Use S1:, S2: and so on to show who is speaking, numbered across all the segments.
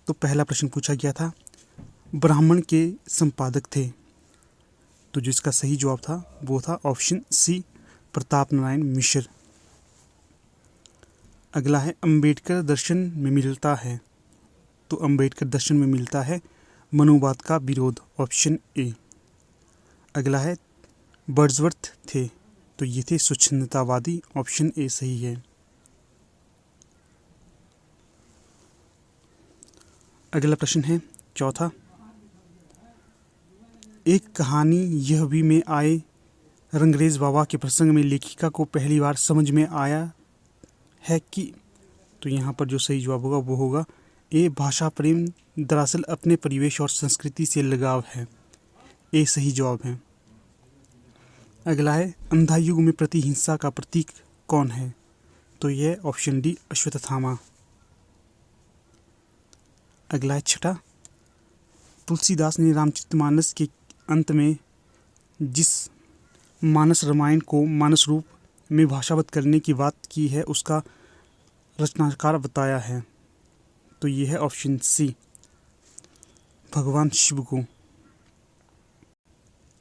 S1: तो पहला प्रश्न पूछा गया था, ब्राह्मण के संपादक थे। तो जिसका सही जवाब था वो था ऑप्शन सी, प्रताप नारायण मिश्र। अगला है, अंबेडकर दर्शन में मिलता है। तो अंबेडकर दर्शन में मिलता है मनुवाद का विरोध, ऑप्शन ए। अगला है, वर्ड्सवर्थ थे। तो ये थे स्वच्छंदतावादी, ऑप्शन ए सही है। अगला प्रश्न है चौथा, एक कहानी यह भी में आए रंगरेज बाबा के प्रसंग में लेखिका को पहली बार समझ में आया है कि। तो यहाँ पर जो सही जवाब होगा वो होगा ए, भाषा प्रेम दरअसल अपने परिवेश और संस्कृति से लगाव है, ए सही जवाब है। अगला है, अंधा युग में प्रतिहिंसा का प्रतीक कौन है। तो यह ऑप्शन डी, अश्वत्थामा। अगला है छठा, तुलसीदास ने रामचरितमानस के अंत में जिस मानस रामायण को मानस रूप में भाषावत करने की बात की है उसका रचनाकार बताया है। तो यह है ऑप्शन सी, भगवान शिव को।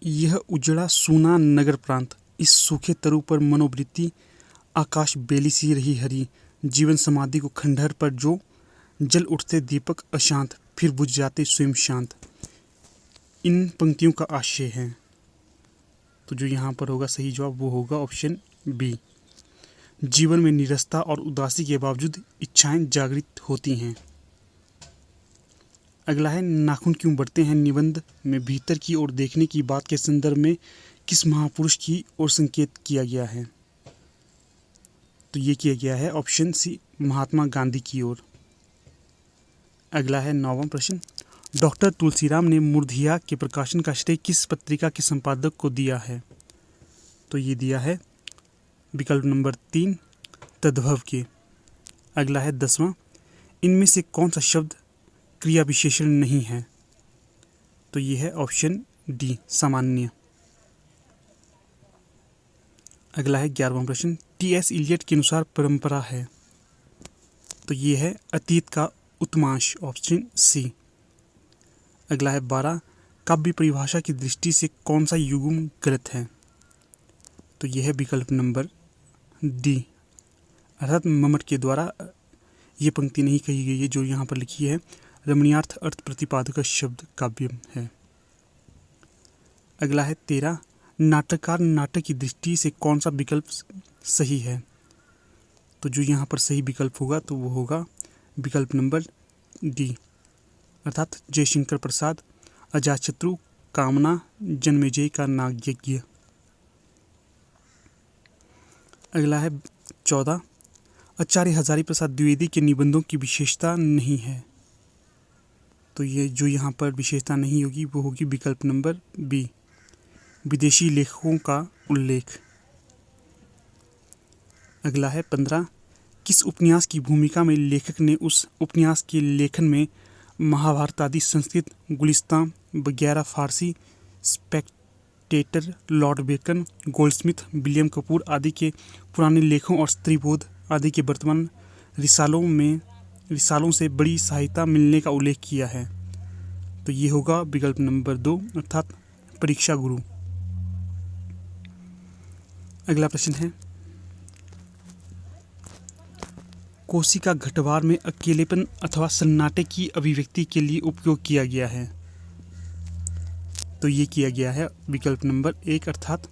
S1: यह उजड़ा सूना नगर प्रांत, इस सूखे तरु पर मनोवृत्ति आकाश बेली सी रही हरी, जीवन समाधि को खंडहर पर जो जल उठते दीपक अशांत, फिर बुझ जाते स्वयं शांत। इन पंक्तियों का आशय है। तो जो यहाँ पर होगा सही जवाब वो होगा ऑप्शन बी, जीवन में निरस्ता और उदासी के बावजूद इच्छाएं जागृत होती हैं। अगला है, नाखून क्यों बढ़ते हैं निबंध में भीतर की ओर देखने की बात के संदर्भ में किस महापुरुष की ओर संकेत किया गया है। तो ये किया गया है ऑप्शन सी, महात्मा गांधी की ओर। अगला है 9वां प्रश्न, डॉक्टर तुलसीराम ने मूर्धिया के प्रकाशन का श्रेय किस पत्रिका के संपादक को दिया है। तो ये दिया है विकल्प नंबर 3, तद्भव के। अगला है 10वां, इनमें से कौन सा शब्द क्रिया विशेषण नहीं है। तो ये है ऑप्शन डी, सामान्य। अगला है 11वां प्रश्न, टी.एस. इलियट के अनुसार परंपरा है। तो ये है अतीत का उत्मांश, ऑप्शन सी। अगला है 12, काव्य परिभाषा की दृष्टि से कौन सा युग्म गलत है। तो यह है विकल्प नंबर डी, अर्थात मम्मट के द्वारा ये पंक्ति नहीं कही गई है जो यहाँ पर लिखी है, रमणीयार्थ अर्थ प्रतिपादक शब्द काव्य है। अगला है 13, नाटककार नाटक की दृष्टि से कौन सा विकल्प सही है। तो जो यहाँ पर सही विकल्प होगा तो वो होगा विकल्प नंबर डी, अर्थात जयशंकर प्रसाद, अजातशत्रु, कामना, जन्मेजय का नागयज्ञ। अगला है 14, आचार्य हजारी प्रसाद द्विवेदी के निबंधों की विशेषता नहीं है। तो ये जो यहाँ पर विशेषता नहीं होगी वो होगी विकल्प नंबर बी, विदेशी लेखकों का उल्लेख। अगला है 15, किस उपन्यास की भूमिका में लेखक ने उस उपन्यास के लेखन में महाभारत आदि संस्कृत, गुलिस्तान वगैरह Farsi, Spectator, Lord Bacon, Goldsmith, William Cowper आदि के पुराने लेखों और स्त्रीबोध आदि के वर्तमान रिसालों से बड़ी सहायता मिलने का उल्लेख किया है। तो ये होगा विकल्प नंबर 2, अर्थात परीक्षा गुरु। अगला प्रश्न है, कोशिका घटवार में अकेलेपन अथवा सन्नाटे की अभिव्यक्ति के लिए उपयोग किया गया है। तो ये किया गया है विकल्प नंबर 1, अर्थात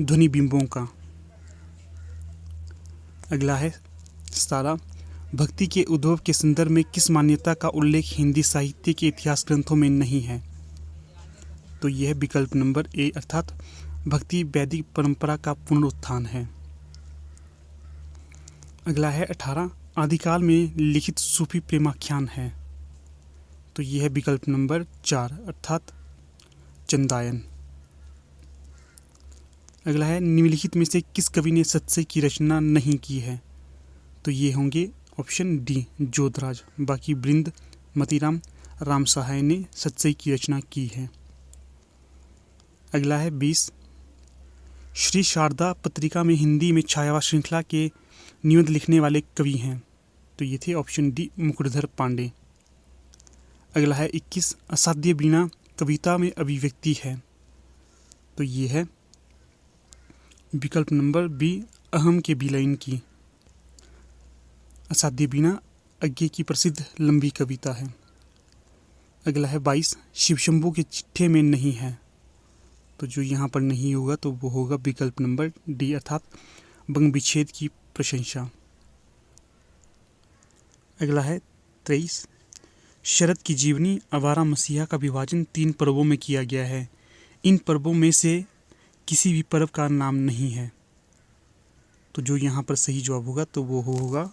S1: ध्वनि बिंबों का। अगला है 17, भक्ति के उद्भव के संदर्भ में किस मान्यता का उल्लेख हिंदी साहित्य के इतिहास ग्रंथों में नहीं है। तो यह विकल्प नंबर ए, अर्थात भक्ति वैदिक परंपरा का पुनरुत्थान है। अगला है 18, आदिकाल में लिखित सूफी प्रेमाख्यान है। तो यह है विकल्प नंबर 4, अर्थात चंदायन। अगला है, निम्नलिखित में से किस कवि ने सत्सई की रचना नहीं की है। तो ये होंगे ऑप्शन डी, जोधराज, बाकी वृंद, मतीराम, राम सहाय ने सत्सई की रचना की है। अगला है 20, श्री शारदा पत्रिका में हिंदी में छायावास श्रृंखला के निबंध लिखने वाले कवि हैं। तो ये थे ऑप्शन डी, मुकुटधर पांडे। अगला है 21 असाध्य वीणा कविता में अभिव्यक्ति है। तो ये है विकल्प नंबर बी अहम के विलयन की। असाध्य वीणा अज्ञे की प्रसिद्ध लंबी कविता है। अगला है 22 शिवशंभू के चिट्ठे में नहीं है। तो जो यहाँ पर नहीं होगा तो वो होगा विकल्प नंबर डी अर्थात बंग विच्छेद की प्रशंसा। अगला है 23 शरद की जीवनी आवारा मसीहा का विभाजन 3 पर्वों में किया गया है। इन पर्वों में से किसी भी पर्व का नाम नहीं है। तो जो यहाँ पर सही जवाब होगा तो वो होगा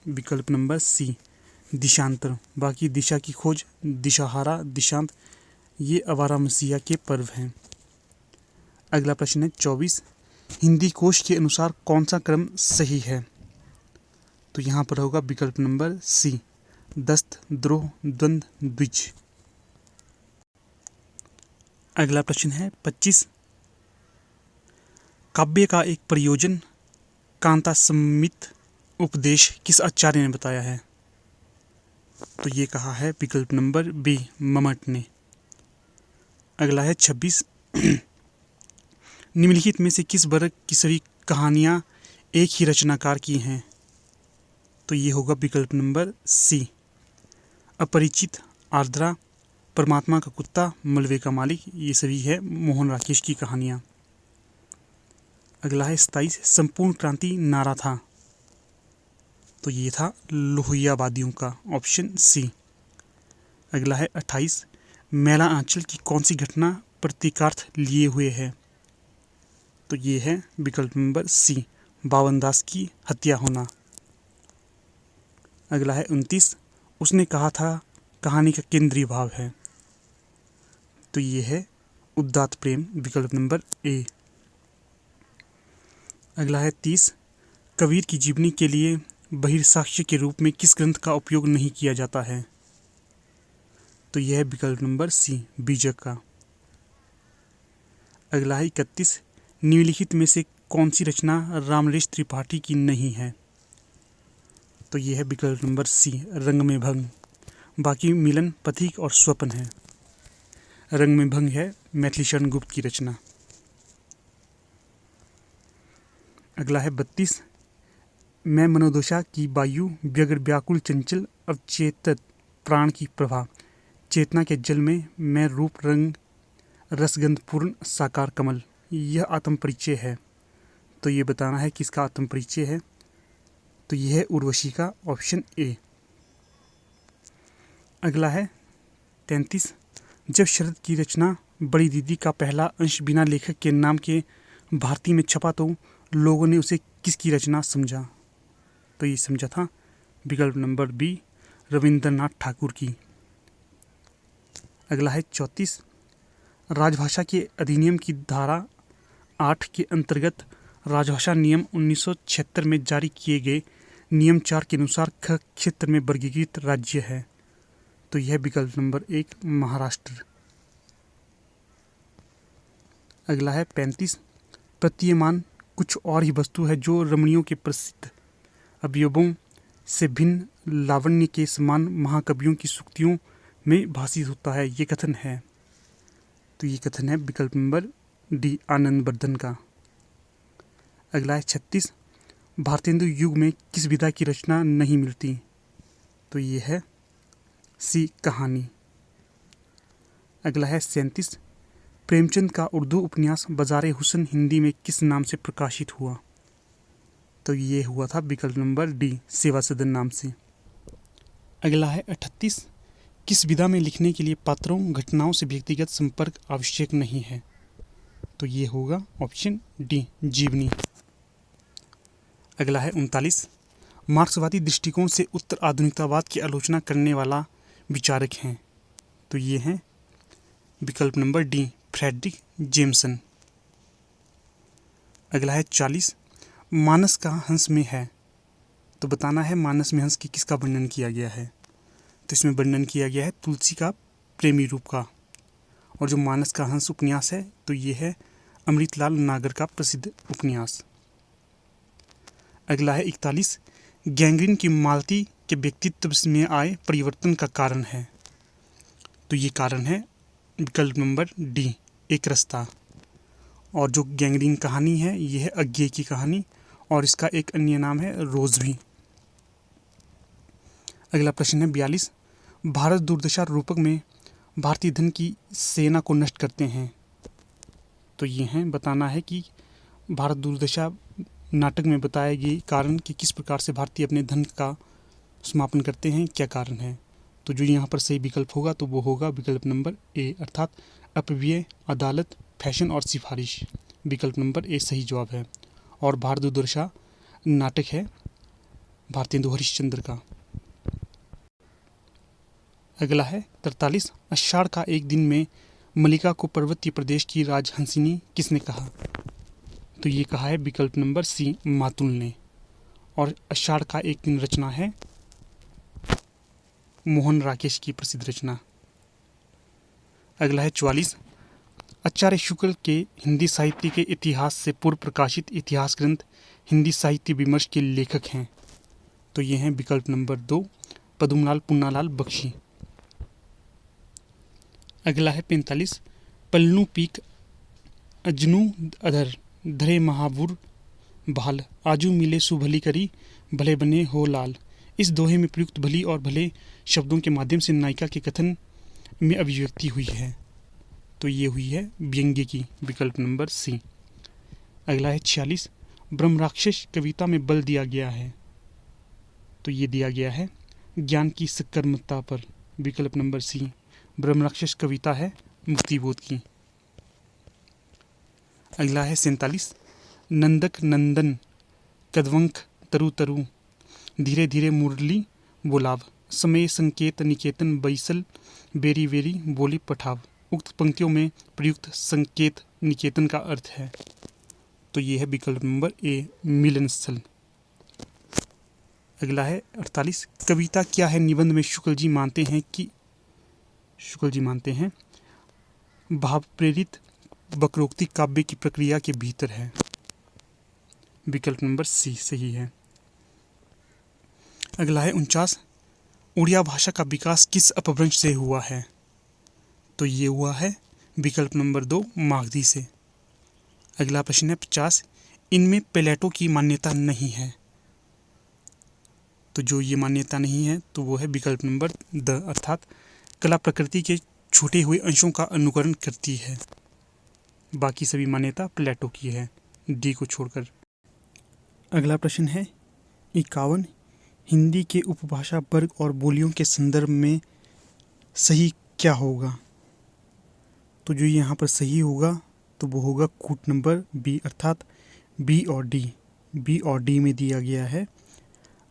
S1: विकल्प नंबर सी दिशांतर। बाकी दिशा की खोज, दिशाहारा, दिशांत ये आवारा मसीहा के पर्व हैं। अगला प्रश्न है 24 हिंदी कोश के अनुसार कौन सा क्रम सही है। तो यहाँ पर होगा विकल्प नंबर सी दस्त, द्रोह, द्वंद, द्विज। अगला प्रश्न है 25 काव्य का एक प्रयोजन कांता सम्मित उपदेश किस आचार्य ने बताया है। तो ये कहा है विकल्प नंबर बी मम्मट ने। अगला है 26 निम्नलिखित में से किस वर्ग की सभी कहानियाँ एक ही रचनाकार की हैं। तो ये होगा विकल्प नंबर सी अपरिचित, आर्द्रा, परमात्मा का कुत्ता, मलबे का मालिक ये सभी है मोहन राकेश की कहानियाँ। अगला है 27 संपूर्ण क्रांति नारा था। तो ये था लोहियावादियों का, ऑप्शन सी। अगला है 28 मैला आंचल की कौन सी घटना प्रतीकार्थ लिए हुए है। तो ये है विकल्प नंबर सी बावन दास की हत्या होना। अगला है 29 उसने कहा था कहानी का केंद्रीय भाव है। तो ये है उदात्त प्रेम, विकल्प नंबर ए। अगला है 30 कबीर की जीवनी के लिए बहिर्साक्ष्य के रूप में किस ग्रंथ का उपयोग नहीं किया जाता है। तो यह है विकल्प नंबर सी बीजक का। अगला है 31 निम्नलिखित में से कौन सी रचना रामनरेश त्रिपाठी की नहीं है। तो यह है विकल्प नंबर सी रंग में भंग। बाकी मिलन, पथिक और स्वप्न है। रंग में भंग है मैथिली शरण गुप्त की रचना। अगला है 32 मैं मनोदशा की वायु व्यग्र व्याकुल चंचल अवचेतन प्राण की प्रभा चेतना के जल में मैं रूप रंग रसगंध पूर्ण साकार कमल यह आत्म परिचय है। तो ये बताना है किसका आत्म परिचय है। तो यह है उर्वशी का, ऑप्शन ए। अगला है 33 जब शरद की रचना बड़ी दीदी का पहला अंश बिना लेखक के नाम के भारती में छपा तो लोगों ने उसे किसकी रचना समझा। तो ये समझा था विकल्प नंबर बी रविंद्रनाथ ठाकुर की। अगला है 34 राजभाषा के अधिनियम की धारा 8 के अंतर्गत राजभाषा नियम 1976 में जारी किए गए नियम 4 के अनुसार ख क्षेत्र में वर्गीकृत राज्य है। तो यह विकल्प नंबर 1 महाराष्ट्र। अगला है 35 प्रतीयमान कुछ और ही वस्तु है जो रमणियों के प्रसिद्ध अवयवों से भिन्न लावण्य के समान महाकवियों की सूक्तियों में भाषित होता है। ये कथन है। तो ये कथन है विकल्प नंबर डी आनंद वर्धन का। अगला है 36 भारतेंदु युग में किस विधा की रचना नहीं मिलती। तो ये है सी कहानी। अगला है 37 प्रेमचंद का उर्दू उपन्यास बाज़ारे हुस्न हिंदी में किस नाम से प्रकाशित हुआ। तो ये हुआ था विकल्प नंबर डी सेवा सदन नाम से। अगला है 38 किस विधा में लिखने के लिए पात्रों घटनाओं से व्यक्तिगत संपर्क आवश्यक नहीं है। तो ये होगा ऑप्शन डी जीवनी। अगला है 39 मार्क्सवादी दृष्टिकोण से उत्तर आधुनिकतावाद की आलोचना करने वाला विचारक हैं। तो ये हैं विकल्प नंबर डी फ्रेडरिक जेम्सन। अगला है 40 मानस का हंस में है। तो बताना है मानस में हंस की किसका वर्णन किया गया है। तो इसमें वर्णन किया गया है तुलसी का प्रेमी रूप का। और जो मानस का हंस उपन्यास है तो ये है अमृतलाल नागर का प्रसिद्ध उपन्यास। अगला है 41 गैंग्रीन की मालती के व्यक्तित्व में आए परिवर्तन का कारण है। तो ये कारण है विकल्प नंबर डी, एक रास्ता। और जो गैंग्रीन कहानी है ये है अज्ञे की कहानी, और इसका एक अन्य नाम है रोज भी। अगला प्रश्न है 42। भारत दुर्दशा रूपक में भारतीय धन की सेना को नष्ट करते हैं। तो ये है बताना है कि भारत दुर्दशा नाटक में बताया गया कारण कि किस प्रकार से भारतीय अपने धन का समापन करते हैं, क्या कारण है। तो जो यहाँ पर सही विकल्प होगा तो वो होगा विकल्प नंबर ए, अर्थात अपव्यय, अदालत, फैशन और सिफारिश। विकल्प नंबर ए सही जवाब है। और भारत दुर्दशा नाटक है भारतेंदु हरिश्चंद्र का। अगला है 43। आषाढ़ का एक दिन में मलिका को पर्वतीय प्रदेश की राजहंसिनी किसने कहा। तो ये कहा है विकल्प नंबर सी, मातुल ने। और आषाढ़ का एक दिन रचना है मोहन राकेश की प्रसिद्ध रचना। अगला है 44। आचार्य शुक्ल के हिंदी साहित्य के इतिहास से पूर्व प्रकाशित इतिहास ग्रंथ हिंदी साहित्य विमर्श के लेखक हैं। तो ये हैं विकल्प नंबर 2, पद्मलाल पुन्नालाल बख्शी। अगला है 45। पलनू पीक अजनू अधर धरे महाबुर भाल आजू मिले सुभली करी भले बने हो लाल। इस दोहे में प्रयुक्त भली और भले शब्दों के माध्यम से नायिका के कथन में अभिव्यक्ति हुई है। तो ये हुई है व्यंग्य की, विकल्प नंबर सी। अगला है 46। ब्रह्म राक्षस कविता में बल दिया गया है। तो ये दिया गया है ज्ञान की सकर्मकता पर, विकल्प नंबर सी। ब्रह्म राक्षस कविता है मुक्तिबोध की। अगला है 47। नंदक नंदन कदवंक तरु तरु धीरे धीरे मुरली बोलाव समय संकेत निकेतन बैसल बेरी वेरी बोली पठाव। उक्त पंक्तियों में प्रयुक्त संकेत निकेतन का अर्थ है। तो ये है विकल्प नंबर ए, मिलन स्थल। अगला है 48। कविता क्या है निबंध में शुक्ल जी मानते हैं भाव प्रेरित वक्रोक्ति काव्य की प्रक्रिया के भीतर है। विकल्प नंबर सी सही है। अगला है 49। उड़िया भाषा का विकास किस अपभ्रंश से हुआ है। तो ये हुआ है विकल्प नंबर 2, मागधी से। अगला प्रश्न है 50। इनमें प्लेटो की मान्यता नहीं है। तो जो ये मान्यता नहीं है तो वो है विकल्प नंबर द, अर्थात कला प्रकृति के छूटे हुए अंशों का अनुकरण करती है। बाकी सभी मान्यता प्लेटो की है, डी को छोड़कर। अगला प्रश्न है 51। हिंदी के उपभाषा वर्ग और बोलियों के संदर्भ में सही क्या होगा। तो जो यहाँ पर सही होगा तो वो होगा कूट नंबर बी, अर्थात बी और डी। बी और डी में दिया गया है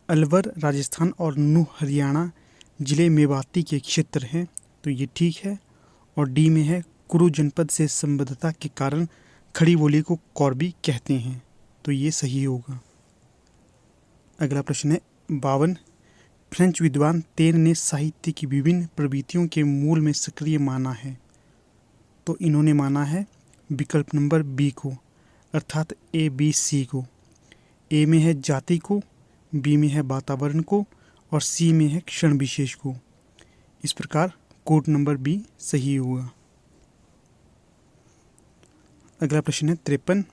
S1: अलवर राजस्थान और नूह हरियाणा जिले मेवाती के क्षेत्र हैं। तो ये ठीक है। और डी में है कुरु जनपद से संबद्धता के कारण खड़ी बोली को कौरबी कहते हैं। तो ये सही होगा। अगला प्रश्न है 52। फ्रेंच विद्वान तेन ने साहित्य की विभिन्न प्रवृत्तियों के मूल में सक्रिय माना है। तो इन्होंने माना है विकल्प नंबर बी को, अर्थात ए बी सी को। ए में है जाति को, बी में है वातावरण को और सी में है क्षण विशेष को। इस प्रकार कोड नंबर बी सही होगा। अगला प्रश्न है 53।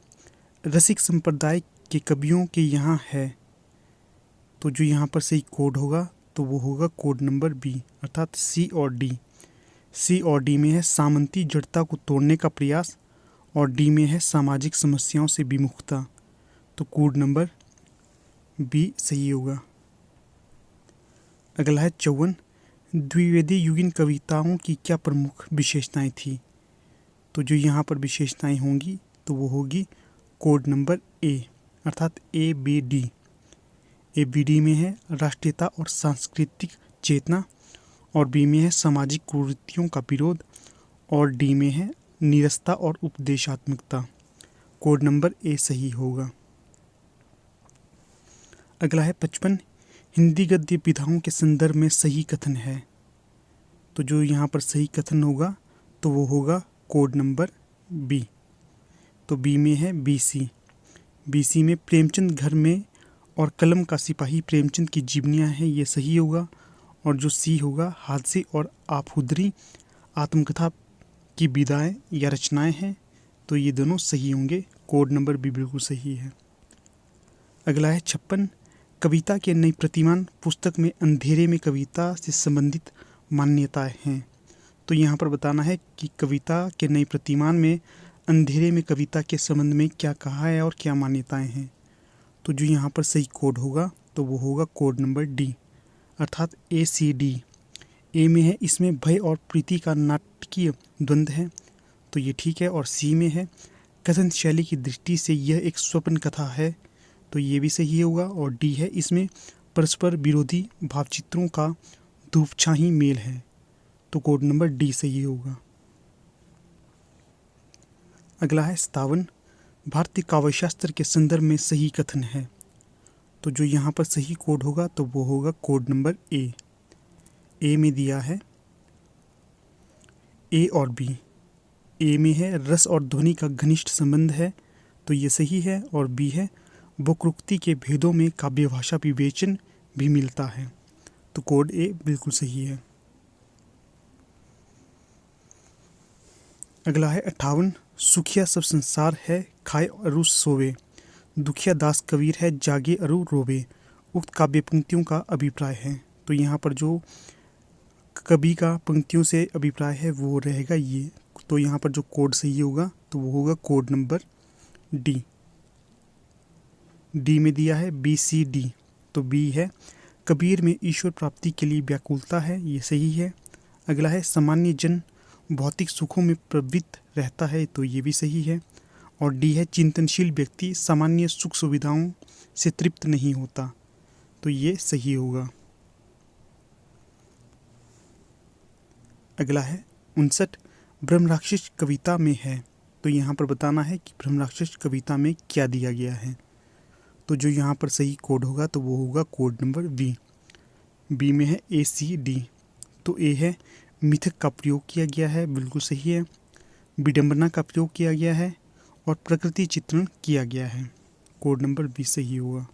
S1: रसिक संप्रदाय के कवियों के यहाँ है। तो जो यहाँ पर सही कोड होगा तो वो होगा कोड नंबर बी, अर्थात सी और डी। सी और डी में है सामंती जड़ता को तोड़ने का प्रयास और डी में है सामाजिक समस्याओं से विमुखता। तो कोड नंबर बी सही होगा। अगला है 54। द्विवेदी युगीन कविताओं की क्या प्रमुख विशेषताएं थी। तो जो यहाँ पर विशेषताएं होंगी तो वो होगी कोड नंबर ए, अर्थात A B D. A B D में है राष्ट्रीयता और सांस्कृतिक चेतना और बी में है सामाजिक कुरीतियों का विरोध और डी में है नीरसता और उपदेशात्मकता। कोड नंबर ए सही होगा। अगला है 55। हिंदी गद्य विधाओं के संदर्भ में सही कथन है। तो जो यहाँ पर सही कथन होगा तो वो होगा कोड नंबर बी। तो बी में है बीसी। बीसी में प्रेमचंद घर में और कलम का सिपाही प्रेमचंद की जीवनियाँ हैं, ये सही होगा। और जो सी होगा हादसे और आफुदरी आत्मकथा की विधाएं या रचनाएं हैं, तो ये दोनों सही होंगे। कोड नंबर भी बिल्कुल सही है। अगला है 56, कविता के नई प्रतिमान पुस्तक में अंधेरे में कविता से संबंधित मान्यताएं हैं। तो यहाँ पर बताना है कि कविता के नई प्रतिमान में अंधेरे में कविता के संबंध में क्या कहा है और क्या मान्यताएं हैं। तो जो यहाँ पर सही कोड होगा तो वो होगा कोड नंबर डी, अर्थात ACD। ए में है इसमें भय और प्रीति का नाटकीय द्वंद्व है, तो ये ठीक है। और सी में है कथन शैली की दृष्टि से यह एक स्वप्न कथा है, तो ये भी सही होगा। और डी है इसमें परस्पर विरोधी भावचित्रों का धूपछाही मेल है, तो कोड नंबर डी सही होगा। अगला है 57, भारतीय काव्यशास्त्र के संदर्भ में सही कथन है। तो जो यहाँ पर सही कोड होगा तो वो होगा कोड नंबर ए। ए में दिया है ए और बी। ए में है रस और ध्वनि का घनिष्ठ संबंध है, तो ये सही है। और बी है वक्रोक्ति के भेदों में काव्य भाषा विवेचन भी मिलता है, तो कोड ए बिल्कुल सही है। अगला है 58, सुखिया सब संसार है खाए अरु सोवे, दुखिया दास कबीर है जागे अरु रोवे। उक्त काव्य पंक्तियों का अभिप्राय है। तो यहाँ पर जो कवि का पंक्तियों से अभिप्राय है वो रहेगा ये। तो यहाँ पर जो कोड सही होगा तो वो होगा कोड नंबर डी। डी में दिया है BCD, तो बी है कबीर में ईश्वर प्राप्ति के लिए व्याकुलता है, ये सही है। अगला है सामान्य जन भौतिक सुखों में प्रवृत्त रहता है, तो ये भी सही है। और डी है चिंतनशील व्यक्ति सामान्य सुख सुविधाओं से तृप्त नहीं होता, तो ये सही होगा। अगला है 59, ब्रह्मराक्षस कविता में है। तो यहाँ पर बताना है कि ब्रह्मराक्षस कविता में क्या दिया गया है। तो जो यहाँ पर सही कोड होगा तो वो होगा कोड नंबर बी। बी में है ACD। तो ए है मिथक का प्रयोग किया गया है, बिल्कुल सही है। विडंबना का प्रयोग किया गया है और प्रकृति चित्रण किया गया है, कोड नंबर बी सही होगा।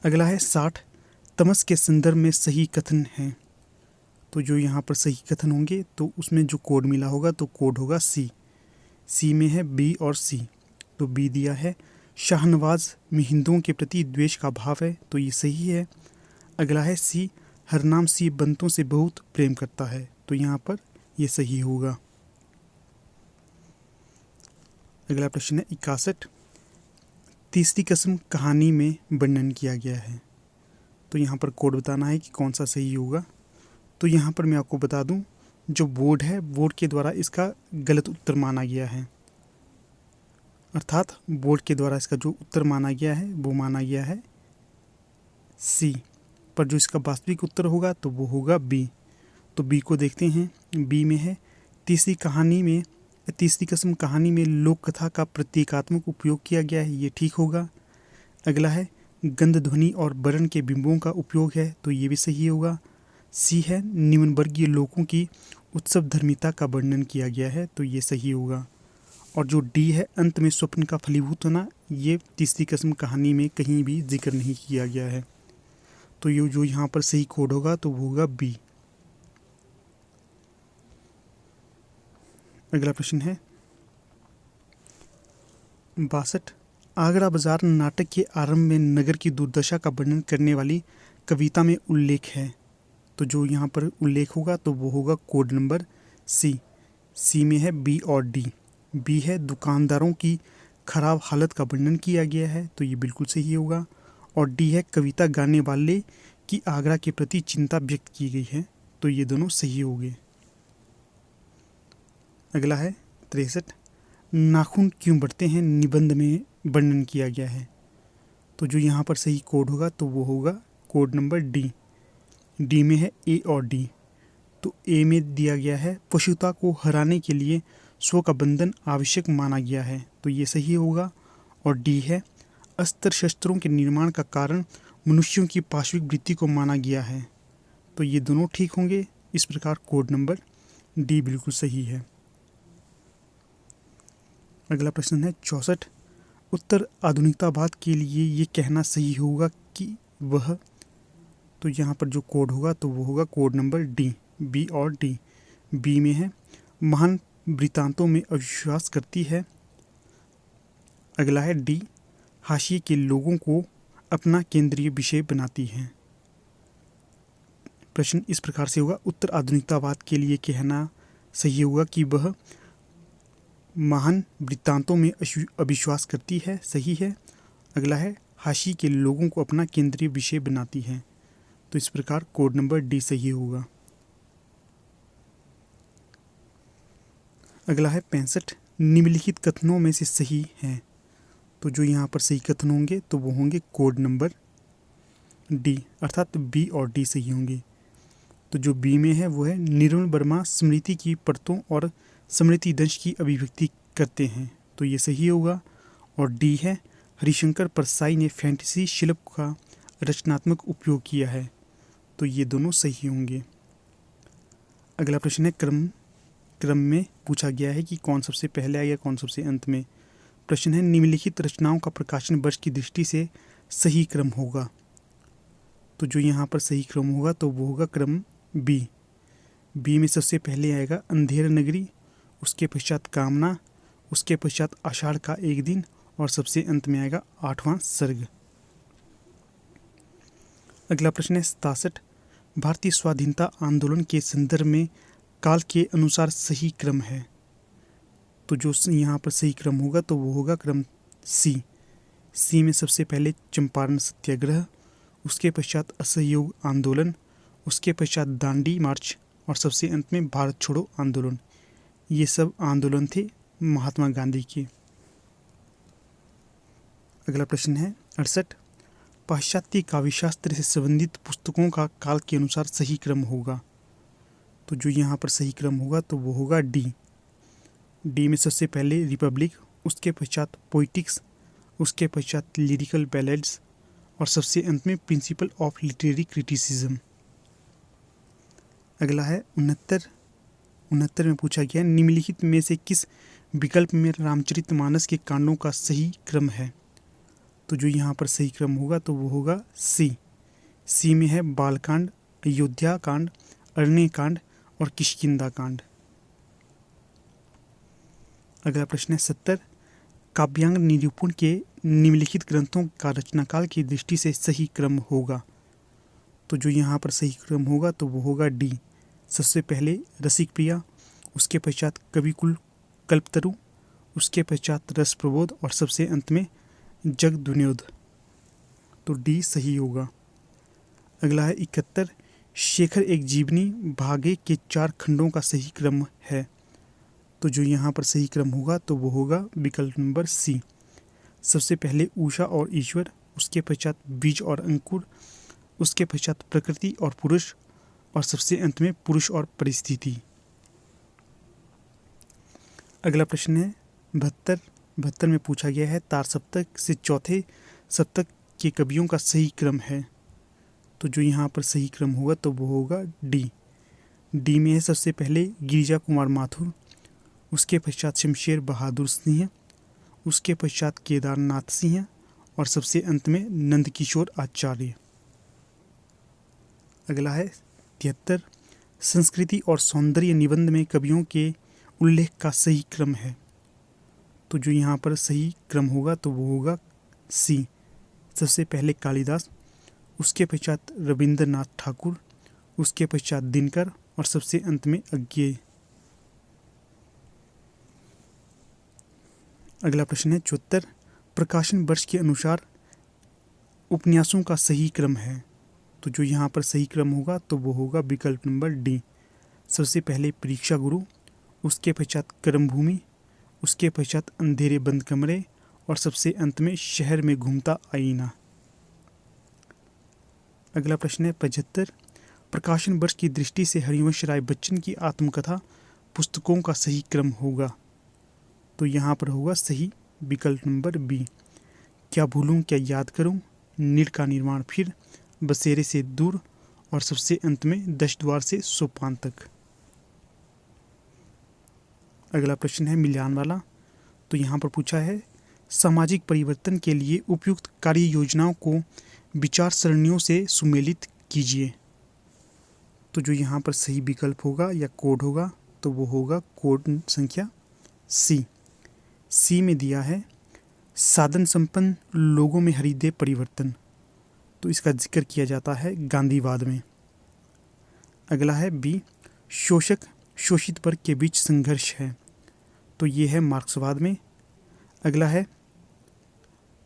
S1: अगला है 60, तमस के संदर्भ में सही कथन है। तो जो यहाँ पर सही कथन होंगे तो उसमें जो कोड मिला होगा तो कोड होगा सी। सी में है बी और सी। तो बी दिया है शाहनवाज में हिंदुओं के प्रति द्वेष का भाव है, तो ये सही है। अगला है सी, हरनाम सी बंतों से बहुत प्रेम करता है, तो यहाँ पर ये सही होगा। अगला प्रश्न है 61, तीसरी कसम कहानी में वर्णन किया गया है। तो यहाँ पर कोड बताना है कि कौन सा सही होगा। तो यहाँ पर मैं आपको बता दूं, जो बोर्ड है बोर्ड के द्वारा इसका गलत उत्तर माना गया है, अर्थात बोर्ड के द्वारा इसका जो उत्तर माना गया है वो माना गया है सी, पर जो इसका वास्तविक उत्तर होगा तो वो होगा बी। तो बी को देखते हैं। बी में है तीसरी कसम कहानी में लोक कथा का प्रतीकात्मक उपयोग किया गया है, ये ठीक होगा। अगला है गंध ध्वनि और वर्ण के बिंबों का उपयोग है, तो ये भी सही होगा। सी है निम्न वर्गीय लोगों की उत्सव धर्मिता का वर्णन किया गया है, तो ये सही होगा। और जो डी है अंत में स्वप्न का फलीभूत होना, ये तीसरी कसम कहानी में कहीं भी जिक्र नहीं किया गया है, तो ये जो यहाँ पर सही कोड होगा तो वो होगा बी। अगला प्रश्न है 62, आगरा बाजार नाटक के आरंभ में नगर की दुर्दशा का वर्णन करने वाली कविता में उल्लेख है। तो जो यहाँ पर उल्लेख होगा तो वो होगा कोड नंबर सी। सी में है बी और डी। बी है दुकानदारों की खराब हालत का वर्णन किया गया है, तो ये बिल्कुल सही होगा। और डी है कविता गाने वाले की आगरा के प्रति चिंता व्यक्त की गई है, तो ये दोनों सही हो गए। अगला है 63, नाखून क्यों बढ़ते हैं निबंध में वर्णन किया गया है। तो जो यहाँ पर सही कोड होगा तो वो होगा कोड नंबर डी। डी में है ए और डी। तो ए में दिया गया है पशुता को हराने के लिए स्व का बंधन आवश्यक माना गया है, तो ये सही होगा। और डी है अस्त्र शस्त्रों के निर्माण का कारण मनुष्यों की पाशविक वृत्ति को माना गया है, तो ये दोनों ठीक होंगे। इस प्रकार कोड नंबर डी बिल्कुल सही है। अगला प्रश्न है 64, उत्तर आधुनिकतावाद के लिए ये कहना सही होगा कि वह, तो यहाँ पर जो कोड होगा तो वो होगा कोड नंबर डी। बी और डी। बी में है महान वृत्तांतों में अविश्वास करती है। अगला है डी, हाशिए के लोगों को अपना केंद्रीय विषय बनाती है। प्रश्न इस प्रकार से होगा, उत्तर आधुनिकतावाद के लिए कहना सही होगा कि वह महान वृत्तांतों में अविश्वास करती है, सही है। अगला है हाशिए के लोगों को अपना केंद्रीय विषय बनाती है, तो इस प्रकार कोड नंबर डी सही होगा। अगला है 65, निम्नलिखित कथनों में से सही है, तो जो यहाँ पर सही कथन होंगे तो वो होंगे कोड नंबर डी, अर्थात बी और डी सही होंगे। तो जो बी में है वो है निर्मल वर्मा स्मृति की परतों और स्मृति दंश की अभिव्यक्ति करते हैं, तो ये सही होगा। और डी है हरिशंकर परसाई ने फैंटेसी शिल्प का रचनात्मक उपयोग किया है, तो ये दोनों सही होंगे। अगला प्रश्न है क्रम में पूछा गया है कि कौन सबसे पहले आएगा कौन सबसे अंत में। प्रश्न है निम्नलिखित रचनाओं का प्रकाशन वर्ष की दृष्टि से सही क्रम होगा, तो जो यहाँ पर सही क्रम होगा तो वो होगा क्रम बी। बी में सबसे पहले आएगा अंधेर नगरी, उसके पश्चात कामना, उसके पश्चात आषाढ़ का एक दिन और सबसे अंत में आएगा 8वां सर्ग। अगला प्रश्न है 67, भारतीय स्वाधीनता आंदोलन के संदर्भ में काल के अनुसार सही क्रम है, तो जो यहाँ पर सही क्रम होगा तो वो होगा क्रम सी। सी में सबसे पहले चंपारण सत्याग्रह, उसके पश्चात असहयोग आंदोलन, उसके पश्चात दांडी मार्च और सबसे अंत में भारत छोड़ो आंदोलन। ये सब आंदोलन थे महात्मा गांधी के। अगला प्रश्न है 68, पाश्चात्य काव्यशास्त्र से संबंधित पुस्तकों का काल के अनुसार सही क्रम होगा, तो जो यहाँ पर सही क्रम होगा तो वो होगा डी। डी में सबसे पहले रिपब्लिक, उसके पश्चात पोइटिक्स, उसके पश्चात लिरिकल बैलेड्स और सबसे अंत में प्रिंसिपल ऑफ लिटरेरी क्रिटिसिज्म। अगला है 69 में पूछा गया निम्नलिखित में से किस विकल्प में रामचरितमानस के कांडों का सही क्रम है, तो जो यहाँ पर सही क्रम होगा तो वो होगा सी। सी में है बालकांड, अयोध्या कांड, अरण्य कांड और किष्किंधा कांड। अगला प्रश्न है 70, काव्यांग निरूपण के निम्नलिखित ग्रंथों का रचनाकाल की दृष्टि से सही क्रम होगा, तो जो यहाँ पर सही क्रम होगा तो वो होगा डी। सबसे पहले रसिक प्रिया, उसके पश्चात कविकुल कल्पतरु, उसके पश्चात रस प्रबोध और सबसे अंत में जगद्विनोद, तो डी सही होगा। अगला है 71, शेखर एक जीवनी भागे के 4 खंडों का सही क्रम है, तो जो यहाँ पर सही क्रम होगा तो वो होगा विकल्प नंबर सी। सबसे पहले उषा और ईश्वर, उसके पश्चात बीज और अंकुर, उसके पश्चात प्रकृति और पुरुष और सबसे अंत में पुरुष और परिस्थिति। अगला प्रश्न है 72 में पूछा गया है तार सप्तक से चौथे सप्तक के कवियों का सही क्रम है, तो जो यहाँ पर सही क्रम होगा तो वो होगा डी। डी में है सबसे पहले गिरिजा कुमार माथुर, उसके पश्चात शमशेर बहादुर सिंह, उसके पश्चात केदारनाथ सिंह और सबसे अंत में नंदकिशोर आचार्य। अगला है 73, संस्कृति और सौंदर्य निबंध में कवियों के उल्लेख का सही क्रम है, तो जो यहाँ पर सही क्रम होगा तो वो होगा सी। सबसे पहले कालिदास, उसके पश्चात रविंद्रनाथ ठाकुर, उसके पश्चात दिनकर और सबसे अंत में अज्ञेय। अगला प्रश्न है 74, प्रकाशन वर्ष के अनुसार उपन्यासों का सही क्रम है, तो जो यहाँ पर सही क्रम होगा तो वो होगा विकल्प नंबर डी। सबसे पहले परीक्षा गुरु, उसके पश्चात कर्मभूमि, उसके पश्चात अंधेरे बंद कमरे और सबसे अंत में शहर में घूमता आईना। अगला प्रश्न है 75, प्रकाशन वर्ष की दृष्टि से हरिवंश राय बच्चन की आत्मकथा पुस्तकों का सही क्रम होगा, तो यहाँ पर होगा सही विकल्प नंबर बी। क्या भूलूं क्या याद करूं, नीड़ का निर्माण फिर, बसेरे से दूर और सबसे अंत में 10 द्वार से सोपान तक। अगला प्रश्न है मिलान वाला, तो यहाँ पर पूछा है सामाजिक परिवर्तन के लिए उपयुक्त कार्य योजनाओं को विचार सरणियों से सुमेलित कीजिए। तो जो यहाँ पर सही विकल्प होगा या कोड होगा तो वो होगा कोड संख्या सी। सी में दिया है साधन संपन्न लोगों में हृदय परिवर्तन, तो इसका जिक्र किया जाता है गांधीवाद में। अगला है बी, शोषक शोषित वर्ग के बीच संघर्ष है, तो ये है मार्क्सवाद में। अगला है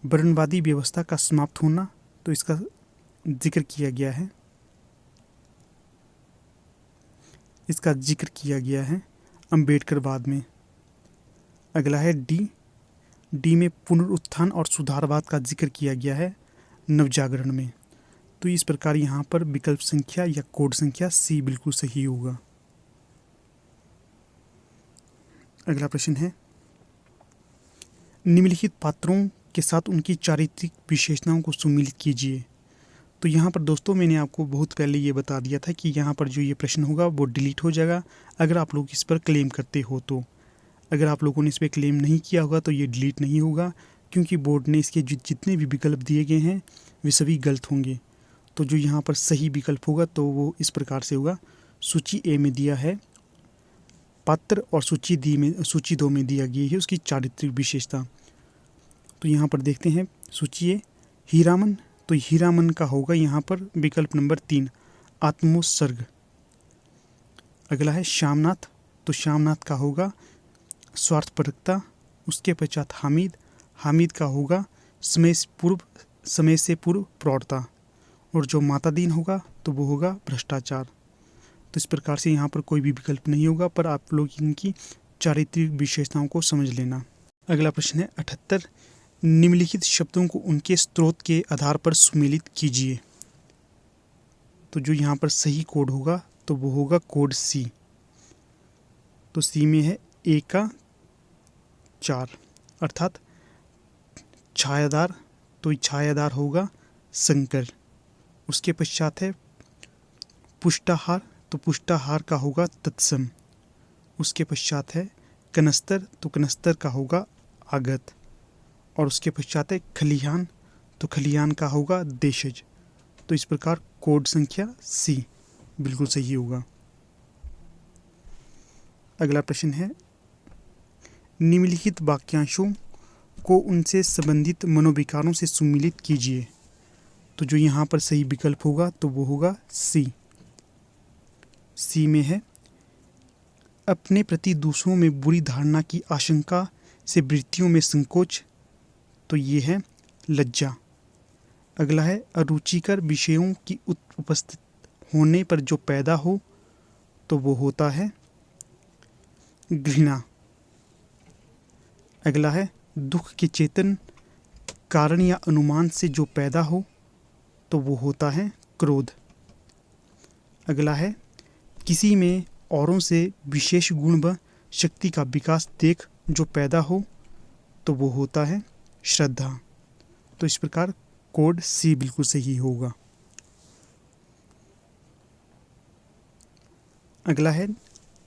S1: वर्णवादी व्यवस्था का समाप्त होना, तो इसका जिक्र किया गया है, इसका जिक्र किया गया है अम्बेडकरवाद में। अगला है डी, डी में पुनरुत्थान और सुधारवाद का जिक्र किया गया है नवजागरण में। तो इस प्रकार यहाँ पर विकल्प संख्या या कोड संख्या सी बिल्कुल सही होगा। अगला प्रश्न है निम्नलिखित पात्रों के साथ उनकी चारित्रिक विशेषताओं को सम्मिलित कीजिए। तो यहाँ पर दोस्तों मैंने आपको बहुत पहले ये बता दिया था कि यहाँ पर जो ये प्रश्न होगा वो डिलीट हो जाएगा अगर आप लोग इस पर क्लेम करते हो। तो अगर आप लोगों ने इस पर क्लेम नहीं किया होगा तो ये डिलीट नहीं होगा, क्योंकि बोर्ड ने इसके जितने भी विकल्प दिए गए हैं वे सभी गलत होंगे। तो जो यहाँ पर सही विकल्प होगा तो वो इस प्रकार से होगा। सूची ए में दिया है पात्र और सूची दो में दिया गया है उसकी चारित्रिक विशेषता। तो यहाँ पर देखते हैं सूची ए हीरामन, तो हीरामन का होगा यहाँ पर विकल्प नंबर 3 आत्मोत्सर्ग। अगला है श्यामनाथ, तो श्यामनाथ का होगा स्वार्थपरकता। उसके पश्चात हामिद, हामिद का होगा समय से पूर्व प्रौढ़ता। और जो मातादीन होगा तो वो होगा भ्रष्टाचार। तो इस प्रकार से यहाँ पर कोई भी विकल्प नहीं होगा, पर आप लोग इनकी चारित्रिक विशेषताओं को समझ लेना। अगला प्रश्न है 78, निम्नलिखित शब्दों को उनके स्रोत के आधार पर सुमेलित कीजिए। तो जो यहाँ पर सही कोड होगा तो वो होगा कोड सी। तो सी में है ए का 4 अर्थात छायादार, तो छायादार होगा शंकर। उसके पश्चात है पुष्टाहार, तो पुष्टाहार का होगा तत्सम। उसके पश्चात है कनस्तर, तो कनस्तर का होगा आगत। और उसके पश्चात है खलिहान, तो खलिहान का होगा देशज। तो इस प्रकार कोड संख्या सी बिल्कुल सही होगा। अगला प्रश्न है निम्नलिखित वाक्यांशों को उनसे संबंधित मनोविकारों से सम्मिलित कीजिए। तो जो यहाँ पर सही विकल्प होगा तो वो होगा सी। सी में है अपने प्रति दूसरों में बुरी धारणा की आशंका से वृत्तियों में संकोच, तो ये है लज्जा। अगला है अरुचिकर विषयों की उपस्थित होने पर जो पैदा हो, तो वो होता है घृणा। अगला है दुख के चेतन कारण या अनुमान से जो पैदा हो, तो वो होता है क्रोध। अगला है किसी में औरों से विशेष गुण व शक्ति का विकास देख जो पैदा हो, तो वो होता है श्रद्धा। तो इस प्रकार कोड सी बिल्कुल सही होगा। अगला है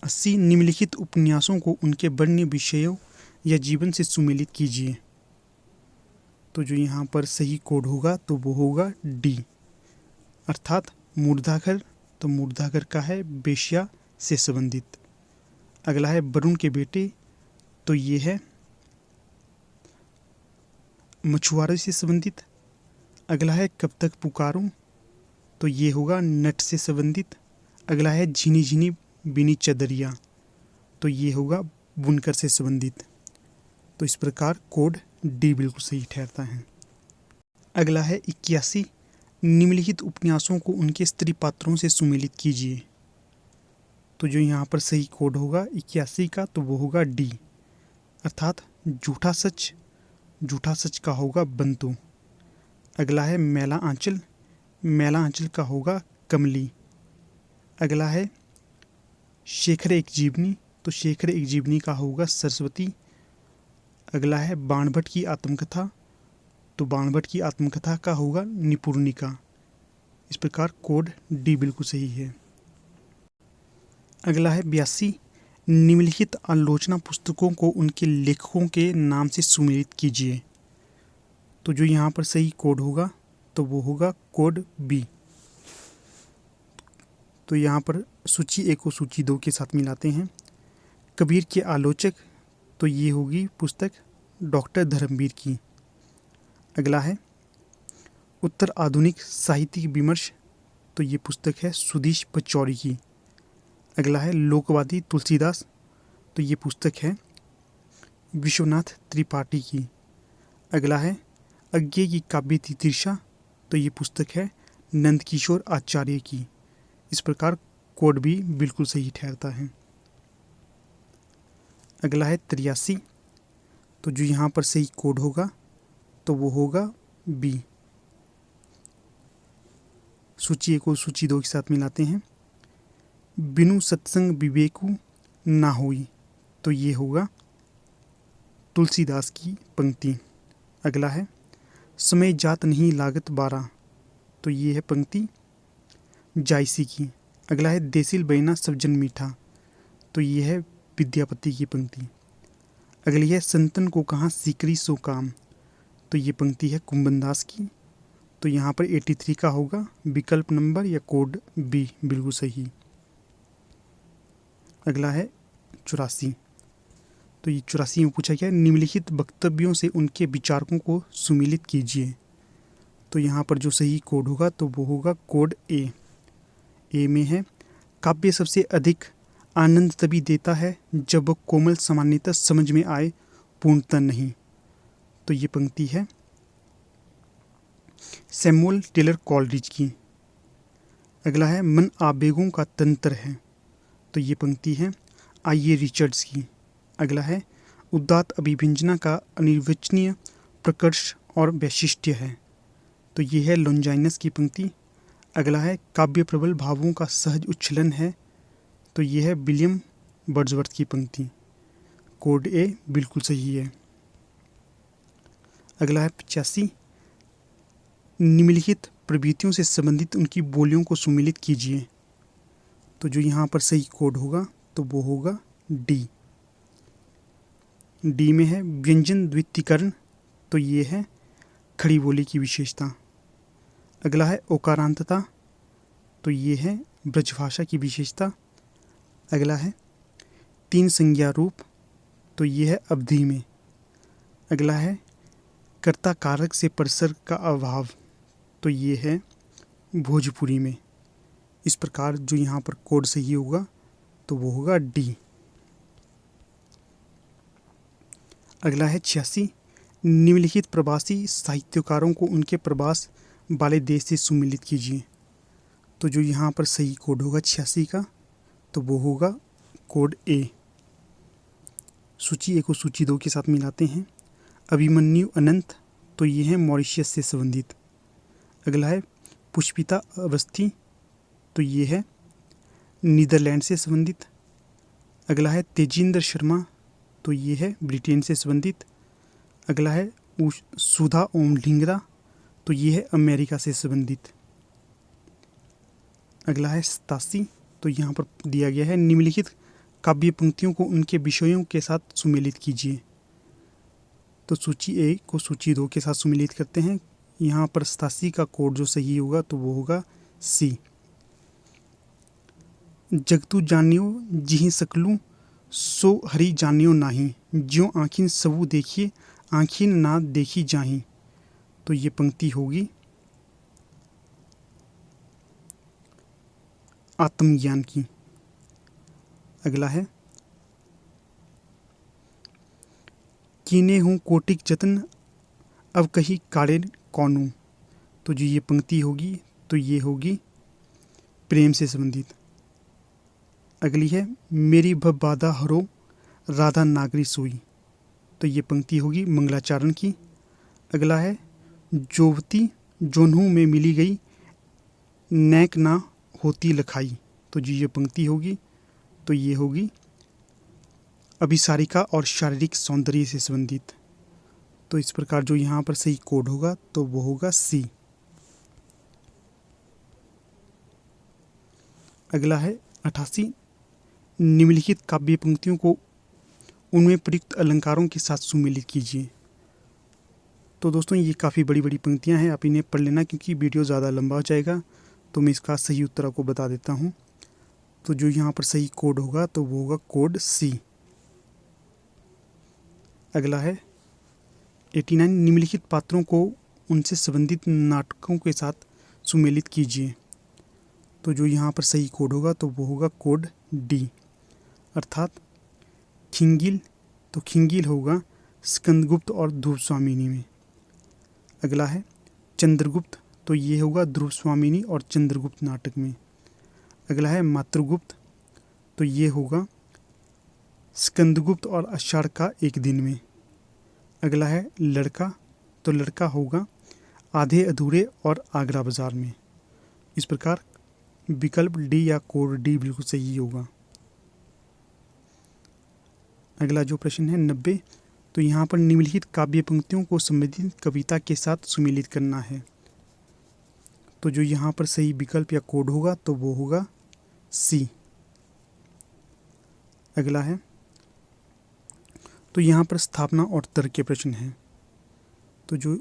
S1: 80, निम्नलिखित उपन्यासों को उनके वर्ण्य विषयों या जीवन से सुमेलित कीजिए। तो जो यहाँ पर सही कोड होगा तो वो होगा डी अर्थात मुर्दाघर, तो मुर्दाघर का है बेश्या से संबंधित। अगला है वरुण के बेटे, तो ये है मछुआरों से संबंधित। अगला है कब तक पुकारूं, तो ये होगा नट से संबंधित। अगला है झिनी झिनी बिनी चदरिया, तो ये होगा बुनकर से संबंधित। तो इस प्रकार कोड डी बिल्कुल सही ठहरता है। अगला है 81, निम्नलिखित उपन्यासों को उनके स्त्री पात्रों से सुमेलित कीजिए। तो जो यहाँ पर सही कोड होगा 81 का तो वो होगा डी अर्थात झूठा सच। झूठा सच का होगा बंतु। अगला है मैला आंचल, मैला आंचल का होगा कमली। अगला है शेखर एक जीवनी, तो शेखर एक जीवनी का होगा सरस्वती। अगला है बाणभट्ट की आत्मकथा, तो बाणभट्ट की आत्मकथा का होगा निपुर्णिका। इस प्रकार कोड डी बिल्कुल सही है। अगला है 82, निम्नलिखित आलोचना पुस्तकों को उनके लेखकों के नाम से सुमेलित कीजिए। तो जो यहाँ पर सही कोड होगा तो वो होगा कोड बी। तो यहाँ पर सूची 1 को सूची 2 के साथ मिलाते हैं। कबीर के आलोचक, तो ये होगी पुस्तक डॉक्टर धर्मवीर की। अगला है उत्तर आधुनिक साहित्यिक विमर्श, तो ये पुस्तक है सुधीश पचौरी की। अगला है लोकवादी तुलसीदास, तो ये पुस्तक है विश्वनाथ त्रिपाठी की। अगला है अज्ञे की काव्य तितिक्षा, तो ये पुस्तक है नंदकिशोर आचार्य की। इस प्रकार कोड भी बिल्कुल सही ठहरता है। अगला है 83, तो जो यहाँ पर सही कोड होगा तो वो होगा बी। सूची 1 को सूची 2 के साथ मिलाते हैं। बिनु सत्संग विवेकु ना होई, तो ये होगा तुलसीदास की पंक्ति। अगला है समय जात नहीं लागत 12, तो ये है पंक्ति जायसी की। अगला है देसिल बैना सब जन मीठा, तो ये है विद्यापति की पंक्ति। अगली है संतन को कहाँ सीकरी सो काम, तो ये पंक्ति है कुंभनदास की। तो यहाँ पर 83 का होगा विकल्प नंबर या कोड बी बिल्कुल सही। अगला है 84, तो ये 84 में पूछा गया निम्नलिखित वक्तव्यों से उनके विचारकों को सुमिलित कीजिए। तो यहाँ पर जो सही कोड होगा तो वो होगा कोड ए। ए में है काव्य सबसे अधिक आनंद तभी देता है जब वह कोमल सामान्यतः समझ में आए, पूर्णतः नहीं। तो ये पंक्ति है सैमुअल टेलर कॉलरिज की। अगला है मन आवेगों का तंत्र है, तो ये पंक्ति है आइए रिचर्ड्स की। अगला है उदात्त अभिव्यंजना का अनिर्वचनीय प्रकर्ष और वैशिष्ट्य है, तो ये है लॉन्जाइनस की पंक्ति। अगला है काव्य प्रबल भावों का सहज उच्छलन है, तो ये है विलियम वर्ड्सवर्थ की पंक्ति। कोड ए बिल्कुल सही है। अगला है 85, निम्नलिखित प्रवृत्तियों से संबंधित उनकी बोलियों को सुमिलित कीजिए। तो जो यहाँ पर सही कोड होगा तो वो होगा डी। डी में है व्यंजन द्वितीकरण, तो ये है खड़ी बोली की विशेषता। अगला है ओकारांतता, तो ये है ब्रजभाषा की विशेषता। अगला है 3 संज्ञा रूप, तो ये है अवधि में। अगला है कर्ता कारक से परिसर का अभाव, तो ये है भोजपुरी में। इस प्रकार जो यहाँ पर कोड सही होगा तो वो होगा डी। अगला है 86, निम्नलिखित प्रवासी साहित्यकारों को उनके प्रवास वाले देश से सुमिलित कीजिए। तो जो यहाँ पर सही कोड होगा 86 का तो वो होगा कोड ए। सूची 1 को सूची 2 के साथ मिलाते हैं। अभिमन्यु अनंत, तो ये है मॉरिशस से संबंधित। अगला है पुष्पिता अवस्थी, तो ये है नीदरलैंड से संबंधित। अगला है तेजिंदर शर्मा, तो ये है ब्रिटेन से संबंधित। अगला है सुधा ओम ढिंगरा, तो ये है अमेरिका से संबंधित। अगला है 87, तो यहाँ पर दिया गया है निम्नलिखित काव्य पंक्तियों को उनके विषयों के साथ सुमेलित कीजिए। तो सूची 1 को सूची 2 के साथ सुमेलित करते हैं। यहाँ पर 87 का कोड जो सही होगा तो वो होगा सी। जगतु जानियो जिहि सकलू सो हरि जानियो नाही, ज्यों आँखिन सबू देखिए आँखिन ना देखी जाही, तो ये पंक्ति होगी आत्मज्ञान की। अगला है कीने हूँ कोटिक जतन अब कहीं काड़े कौनू, तो जो ये पंक्ति होगी तो ये होगी प्रेम से संबंधित। अगली है मेरी बाधा हरो राधा नागरी सोई, तो ये पंक्ति होगी मंगलाचरण की। अगला है जोवती जोन्हू में मिली गई नैक ना होती लखाई, तो जो ये पंक्ति होगी तो ये होगी अभिसारिका और शारीरिक सौंदर्य से संबंधित। तो इस प्रकार जो यहाँ पर सही कोड होगा तो वो होगा सी। अगला है 88, निम्नलिखित काव्य पंक्तियों को उनमें प्रयुक्त अलंकारों के साथ सुमेलित कीजिए। तो दोस्तों ये काफ़ी बड़ी बड़ी पंक्तियां हैं, आप इन्हें पढ़ लेना क्योंकि वीडियो ज़्यादा लंबा हो जाएगा। तो मैं इसका सही उत्तर आपको बता देता हूँ। तो जो यहाँ पर सही कोड होगा तो वो होगा कोड सी। अगला है 89, निम्नलिखित पात्रों को उनसे संबंधित नाटकों के साथ सुमेलित कीजिए। तो जो यहाँ पर सही कोड होगा तो वो होगा कोड डी, अर्थात खिंगिल। तो खिंगिल होगा स्कंदगुप्त और ध्रुव स्वामिनी में। अगला है चंद्रगुप्त, तो ये होगा ध्रुव स्वामिनी और चंद्रगुप्त नाटक में। अगला है मातृगुप्त, तो ये होगा स्कंदगुप्त और आषाढ़ का एक दिन में। अगला है लड़का, तो लड़का होगा आधे अधूरे और आगरा बाजार में। इस प्रकार विकल्प डी या कोड डी बिल्कुल सही होगा। अगला जो प्रश्न है 90, तो यहाँ पर निम्नलिखित काव्य पंक्तियों को संबंधित कविता के साथ सुमेलित करना है। तो जो यहाँ पर सही विकल्प या कोड होगा तो वो होगा सी। अगला है, तो यहाँ पर स्थापना और तर्क के प्रश्न हैं। तो जो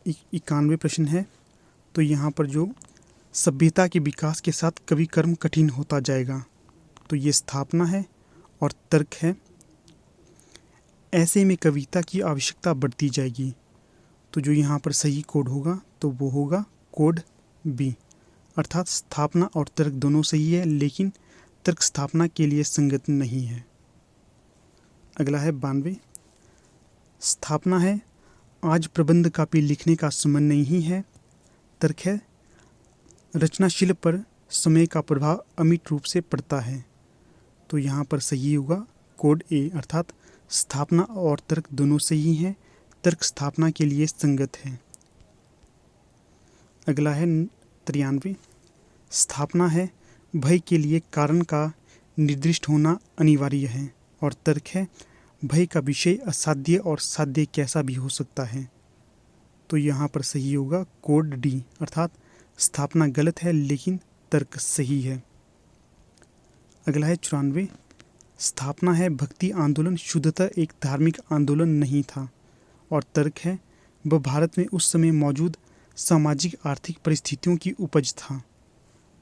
S1: 91 प्रश्न है, तो यहाँ पर जो सभ्यता के विकास के साथ कवि कर्म कठिन होता जाएगा, तो ये स्थापना है। और तर्क है, ऐसे में कविता की आवश्यकता बढ़ती जाएगी। तो जो यहाँ पर सही कोड होगा तो वो होगा कोड बी, अर्थात स्थापना और तर्क दोनों सही है, लेकिन तर्क स्थापना के लिए संगत नहीं है। अगला है 92, स्थापना है आज प्रबंध काव्य लिखने का समय नहीं है। तर्क है रचनाशील पर समय का प्रभाव अमिट रूप से पड़ता है। तो यहाँ पर सही होगा कोड ए, अर्थात स्थापना और तर्क दोनों सही हैं, तर्क स्थापना के लिए संगत है। अगला है 93, स्थापना है भय के लिए कारण का निर्दिष्ट होना अनिवार्य है। और तर्क है भय का विषय असाध्य और साध्य कैसा भी हो सकता है। तो यहाँ पर सही होगा कोड डी, अर्थात स्थापना गलत है लेकिन तर्क सही है। अगला है 94, स्थापना है भक्ति आंदोलन शुद्धतः एक धार्मिक आंदोलन नहीं था। और तर्क है वह भारत में उस समय मौजूद सामाजिक आर्थिक परिस्थितियों की उपज था।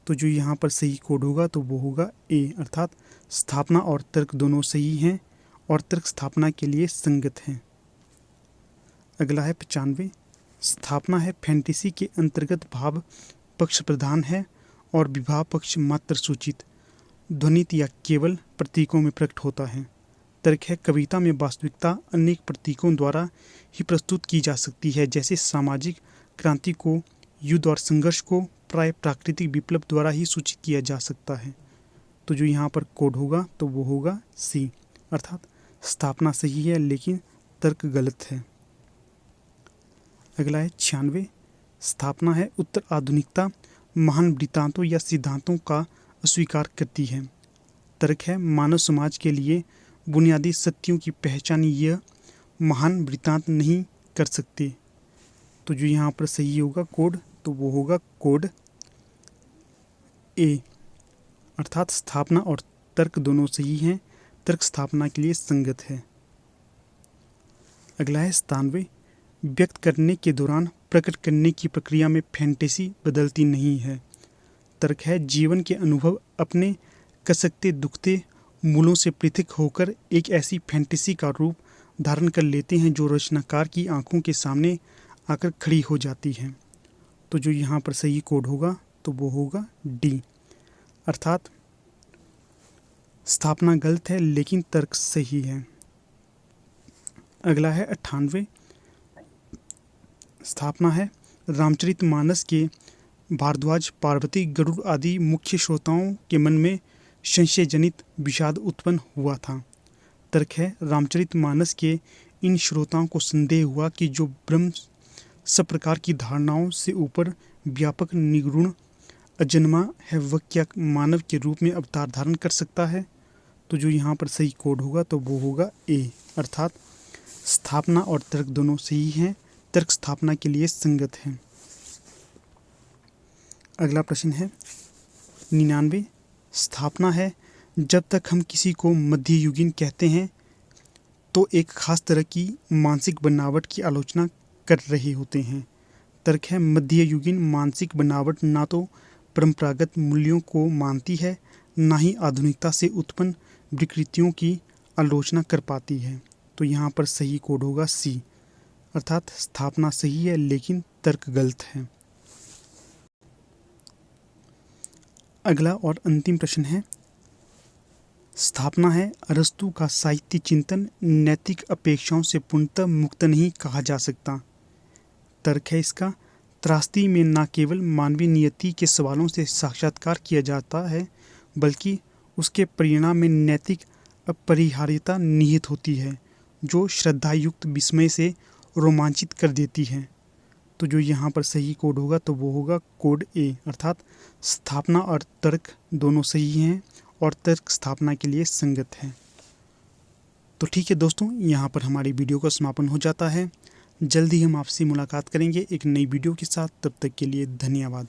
S1: तो जो यहाँ पर सही कोड होगा तो वो होगा ए, अर्थात स्थापना और तर्क दोनों सही हैं और तर्क स्थापना के लिए संगत हैं। अगला है 95, स्थापना है फैंटेसी के अंतर्गत भाव पक्ष प्रधान है और विभाव पक्ष मात्र सूचित ध्वनित या केवल प्रतीकों में प्रकट होता है। तर्क है कविता में वास्तविकता अनेक प्रतीकों द्वारा ही प्रस्तुत की जा सकती है, जैसे सामाजिक क्रांति को, युद्ध और संघर्ष को प्राय प्राकृतिक विप्लव द्वारा ही सूचित किया जा सकता है। तो जो यहाँ पर कोड होगा तो वो होगा सी, अर्थात स्थापना सही है लेकिन तर्क गलत है। अगला है 96, स्थापना है उत्तर आधुनिकता महान वृत्तांतों या सिद्धांतों का अस्वीकार करती है। तर्क है मानव समाज के लिए बुनियादी सत्यों की पहचान यह महान वृत्तांत नहीं कर सकते। तो जो यहाँ पर सही होगा कोड तो वो होगा कोड ए, अर्थात स्थापना और तर्क दोनों सही हैं, तर्क स्थापना के लिए संगत है। अगला है 97, व्यक्त करने के दौरान प्रकट करने की प्रक्रिया में फैंटेसी बदलती नहीं है। तर्क है जीवन के अनुभव अपने कसकते दुखते मूलों से पृथक होकर एक ऐसी फैंटेसी का रूप धारण कर लेते हैं जो रचनाकार की आंखों के सामने आकर खड़ी हो जाती हैं। तो जो यहाँ पर सही कोड होगा तो वो होगा डी, अर्थात स्थापना गलत है लेकिन तर्क सही है। अगला है 98, स्थापना है रामचरितमानस के भारद्वाज पार्वती गरुड़ आदि मुख्य श्रोताओं के मन में संशय जनित विषाद उत्पन्न हुआ था। तर्क है रामचरितमानस के इन श्रोताओं को संदेह हुआ कि जो ब्रह्म सब प्रकार की धारणाओं से ऊपर व्यापक निगुण अजन्मा है वह क्या मानव के रूप में अवतार धारण कर सकता है। तो जो यहाँ पर सही कोड होगा तो वो होगा ए, अर्थात स्थापना और तर्क दोनों सही हैं, तर्क स्थापना के लिए संगत हैं। अगला प्रश्न है 99, स्थापना है जब तक हम किसी को मध्ययुगीन कहते हैं तो एक खास तरह की मानसिक बनावट की आलोचना कर रहे होते हैं। तर्क है मध्ययुगीन मानसिक बनावट ना तो परंपरागत मूल्यों को मानती है ना ही आधुनिकता से उत्पन्न विकृतियों की आलोचना कर पाती है। तो यहाँ पर सही कोड होगा सी, अर्थात स्थापना सही है लेकिन तर्क गलत है। अगला और अंतिम प्रश्न है, स्थापना है अरस्तु का साहित्य चिंतन नैतिक अपेक्षाओं से पूर्णतः मुक्त नहीं कहा जा सकता। तर्क है इसका, त्रासदी में न केवल मानवीय नियति के सवालों से साक्षात्कार किया जाता है बल्कि उसके परिणाम में नैतिक अपरिहार्यता निहित होती है जो श्रद्धायुक्त विस्मय से रोमांचित कर देती है। तो जो यहाँ पर सही कोड होगा तो वो होगा कोड ए, अर्थात स्थापना और तर्क दोनों सही हैं और तर्क स्थापना के लिए संगत है। तो ठीक है दोस्तों, यहाँ पर हमारी वीडियो का समापन हो जाता है। जल्दी हम आपसे मुलाकात करेंगे एक नई वीडियो के साथ। तब तक के लिए धन्यवाद।